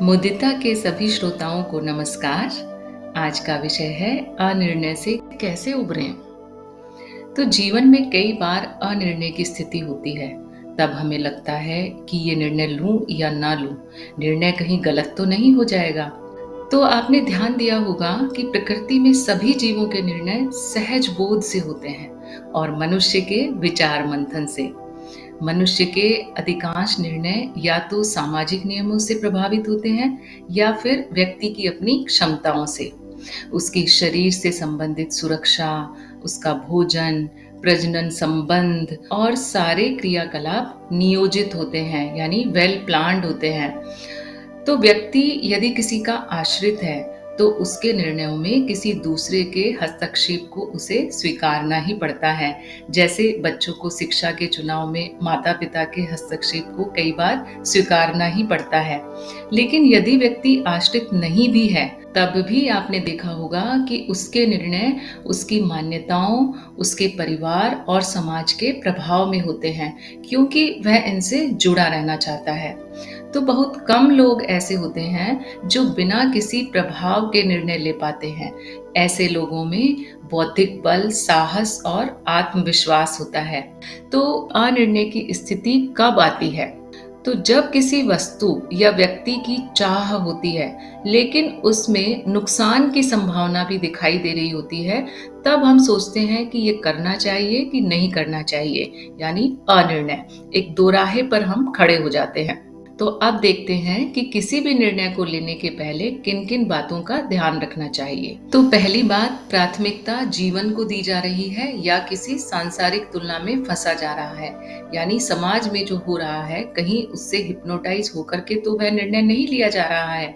मुदिता के सभी श्रोताओं को नमस्कार। आज का विषय है अनिर्णय से कैसे उबरें। तो जीवन में कई बार अनिर्णय की स्थिति होती है। तब हमें लगता है कि ये निर्णय लूं या ना लूं, निर्णय कहीं गलत तो नहीं हो जाएगा। तो आपने ध्यान दिया होगा कि प्रकृति में सभी जीवों के निर्णय सहज बोध से होते हैं और मनुष्य के विचार मंथन से। मनुष्य के अधिकांश निर्णय या तो सामाजिक नियमों से प्रभावित होते हैं या फिर व्यक्ति की अपनी क्षमताओं से। उसकी शरीर से संबंधित सुरक्षा, उसका भोजन, प्रजनन संबंध और सारे क्रियाकलाप नियोजित होते हैं, यानी वेल प्लान्ड होते हैं। तो व्यक्ति यदि किसी का आश्रित है तो उसके निर्णयों में किसी दूसरे के हस्तक्षेप को उसे स्वीकारना ही पड़ता है। जैसे बच्चों को शिक्षा के चुनाव में माता पिता के हस्तक्षेप को कई बार स्वीकारना ही पड़ता है। लेकिन यदि व्यक्ति आश्रित नहीं भी है तब भी आपने देखा होगा कि उसके निर्णय उसकी मान्यताओं, उसके परिवार और समाज के प्रभाव में होते हैं, क्योंकि वह इनसे जुड़ा रहना चाहता है। तो बहुत कम लोग ऐसे होते हैं जो बिना किसी प्रभाव के निर्णय ले पाते हैं। ऐसे लोगों में बौद्धिक बल, साहस और आत्मविश्वास होता है। तो अनिर्णय की स्थिति कब आती है? तो जब किसी वस्तु या व्यक्ति की चाह होती है लेकिन उसमें नुकसान की संभावना भी दिखाई दे रही होती है, तब हम सोचते हैं कि ये करना चाहिए कि नहीं करना चाहिए, यानी अनिर्णय। एक दोराहे पर हम खड़े हो जाते हैं। तो अब देखते हैं कि किसी भी निर्णय को लेने के पहले किन किन बातों का ध्यान रखना चाहिए। तो पहली बात, प्राथमिकता जीवन को दी जा रही है या किसी सांसारिक तुलना में फंसा जा रहा है, यानी समाज में जो हो रहा है कहीं उससे हिप्नोटाइज होकर के तो वह निर्णय नहीं लिया जा रहा है।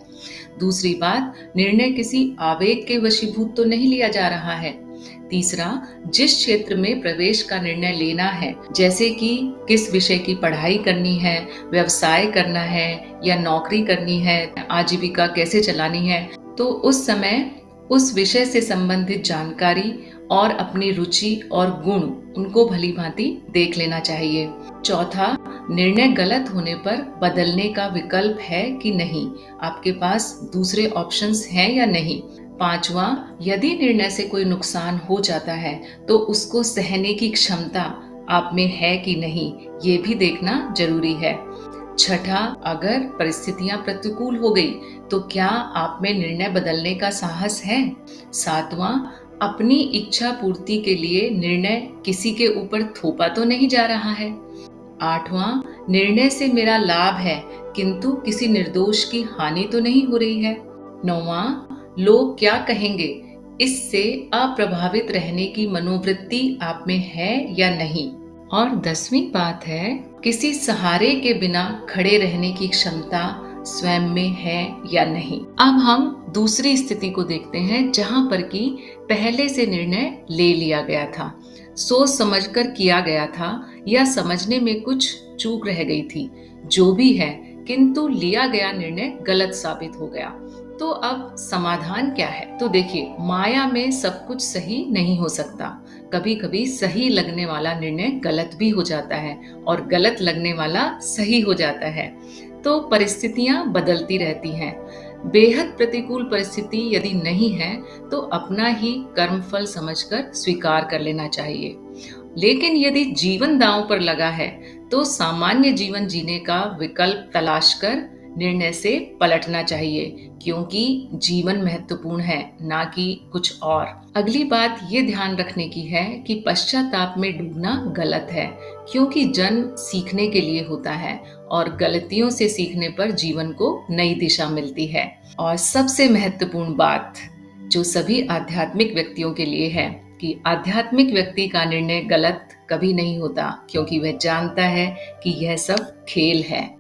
दूसरी बात, निर्णय किसी आवेग के वशीभूत तो नहीं लिया जा रहा है। तीसरा, जिस क्षेत्र में प्रवेश का निर्णय लेना है, जैसे कि किस विषय की पढ़ाई करनी है, व्यवसाय करना है या नौकरी करनी है, आजीविका कैसे चलानी है, तो उस समय उस विषय से संबंधित जानकारी और अपनी रुचि और गुण उनको भली भांति देख लेना चाहिए। चौथा, निर्णय गलत होने पर बदलने का विकल्प है कि नहीं, आपके पास दूसरे ऑप्शंस हैं या नहीं। पांचवा, यदि निर्णय से कोई नुकसान हो जाता है तो उसको सहने की क्षमता आप में है कि नहीं, ये भी देखना जरूरी है। छठा, अगर परिस्थितियां प्रतिकूल हो गई तो क्या आप में निर्णय बदलने का साहस है। सातवां, अपनी इच्छा पूर्ति के लिए निर्णय किसी के ऊपर थोपा तो नहीं जा रहा है। आठवां, निर्णय से मेरा लाभ है किंतु किसी निर्दोष की हानि तो नहीं हो रही है। नौवां, लोग क्या कहेंगे, इससे अप्रभावित रहने की मनोवृत्ति आप में है या नहीं। और 10वीं बात है, किसी सहारे के बिना खड़े रहने की क्षमता स्वयं में है या नहीं। अब हम दूसरी स्थिति को देखते हैं जहां पर कि पहले से निर्णय ले लिया गया था, सोच समझकर किया गया था या समझने में कुछ चूक रह गई थी, जो भी है, किंतु लिया गया निर्णय गलत साबित हो गया। तो अब समाधान क्या है? तो देखिए, माया में सब कुछ सही नहीं हो सकता। कभी कभी सही लगने वाला निर्णय गलत भी हो जाता है और गलत लगने वाला सही हो जाता है। तो परिस्थितियां बदलती रहती हैं। बेहद प्रतिकूल परिस्थिति यदि नहीं है तो अपना ही कर्मफल समझकर स्वीकार कर लेना चाहिए। लेकिन यदि जीवन दांव पर लगा है तो सामान्य जीवन जीने का विकल्प तलाश कर निर्णय से पलटना चाहिए, क्योंकि जीवन महत्वपूर्ण है, ना कि कुछ और। अगली बात ये ध्यान रखने की है कि पश्चाताप में डूबना गलत है, क्योंकि जन्म सीखने के लिए होता है और गलतियों से सीखने पर जीवन को नई दिशा मिलती है। और सबसे महत्वपूर्ण बात जो सभी आध्यात्मिक व्यक्तियों के लिए है कि आध्यात्मिक व्यक्ति का निर्णय गलत कभी नहीं होता, क्योंकि वह जानता है कि यह सब खेल है।